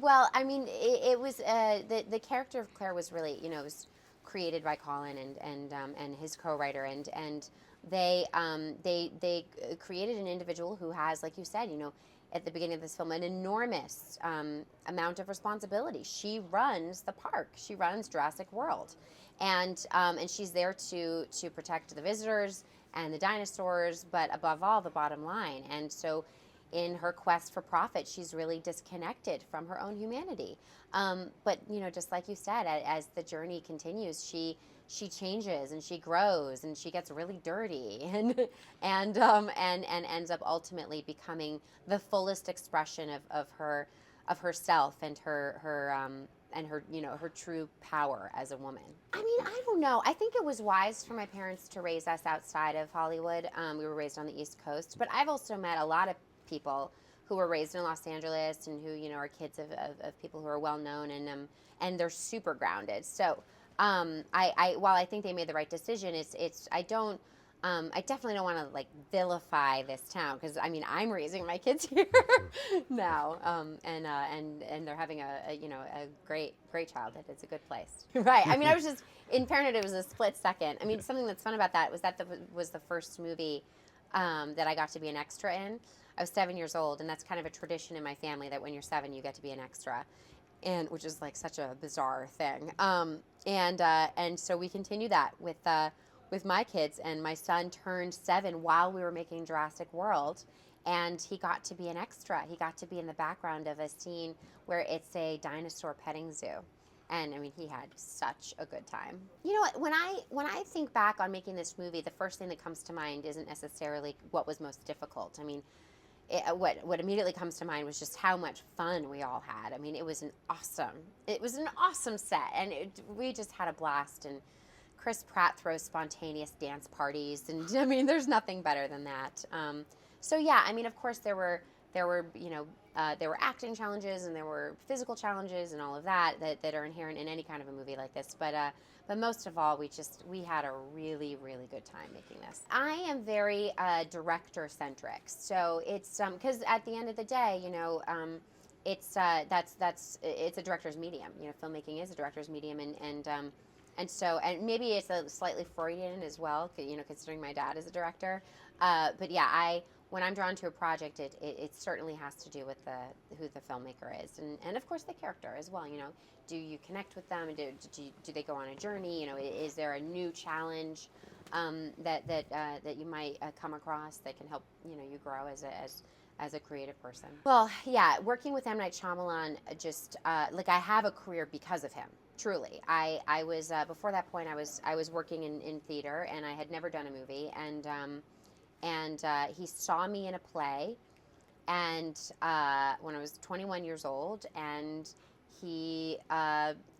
Well, I mean, it was the character of Claire was really, it was created by Colin and his co-writer, and they created an individual who has, like you said, at the beginning of this film, an enormous amount of responsibility. She runs the park. She runs Jurassic World, and she's there to protect the visitors and the dinosaurs, but above all, the bottom line. And so, in her quest for profit, she's really disconnected from her own humanity. But just like you said, as the journey continues, she changes and she grows and she gets really dirty and ends up ultimately becoming the fullest expression of herself and her true power as a woman. I mean, I don't know. I think it was wise for my parents to raise us outside of Hollywood. We were raised on the East Coast, but I've also met a lot of people who were raised in Los Angeles and who are kids of people who are well known, and they're super grounded. So while I think they made the right decision, I definitely don't want to like vilify this town, because I mean I'm raising my kids here now, and they're having a great childhood. It's a good place, right? I mean, I was just in Parenthood. It was a split second. I mean, something that's fun about that was that was the first movie that I got to be an extra in. I was 7 years old, and that's kind of a tradition in my family that when you're 7, you get to be an extra, and which is like such a bizarre thing. And so we continue that with my kids, and my son turned 7 while we were making Jurassic World, and he got to be an extra. He got to be in the background of a scene where it's a dinosaur petting zoo. And I mean, he had such a good time. You know what? When I think back on making this movie, the first thing that comes to mind isn't necessarily what was most difficult. I mean, what immediately comes to mind was just how much fun we all had. I mean, it was an awesome set, and we just had a blast. And Chris Pratt throws spontaneous dance parties, and I mean, there's nothing better than that. So yeah, I mean, of course there were there were acting challenges and there were physical challenges and all of that are inherent in any kind of a movie like this. But most of all, we had a really, really good time making this. I am very director centric, so it's because at the end of the day, it's it's a director's medium. Filmmaking is a director's medium, and maybe it's a slightly Freudian as well, considering my dad is a director. But yeah, when I'm drawn to a project, it certainly has to do with who the filmmaker is, and of course the character as well. Do you connect with them? Do they go on a journey? Is there a new challenge that you might come across that can help you grow as a creative person? Well, yeah, working with M. Night Shyamalan, just like I have a career because of him. Truly, I was before that point. I was working in theater, and I had never done a movie, and he saw me in a play, and when I was 21 years old, and he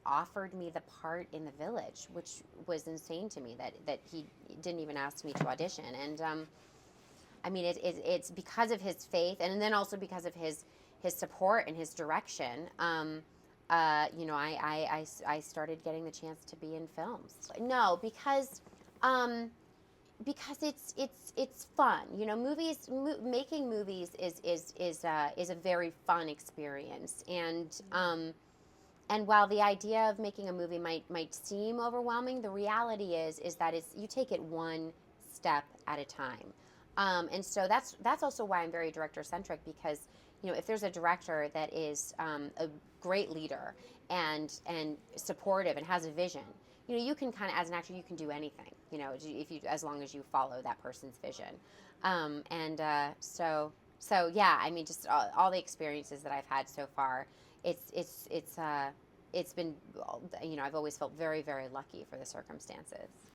offered me the part in The Village, which was insane to me that he didn't even ask me to audition. And I mean, it's because of his faith, and then also because of his support and his direction. I started getting the chance to be in films. No, because it's fun. Making movies is a very fun experience, and while the idea of making a movie might seem overwhelming, the reality is that you take it one step at a time. And so that's also why I'm very director centric, because if there's a director that is a great leader and supportive and has a vision, you can kind of, as an actor, you can do anything, as long as you follow that person's vision. So yeah, I mean, just all the experiences that I've had so far, it's been, I've always felt very, very lucky for the circumstances.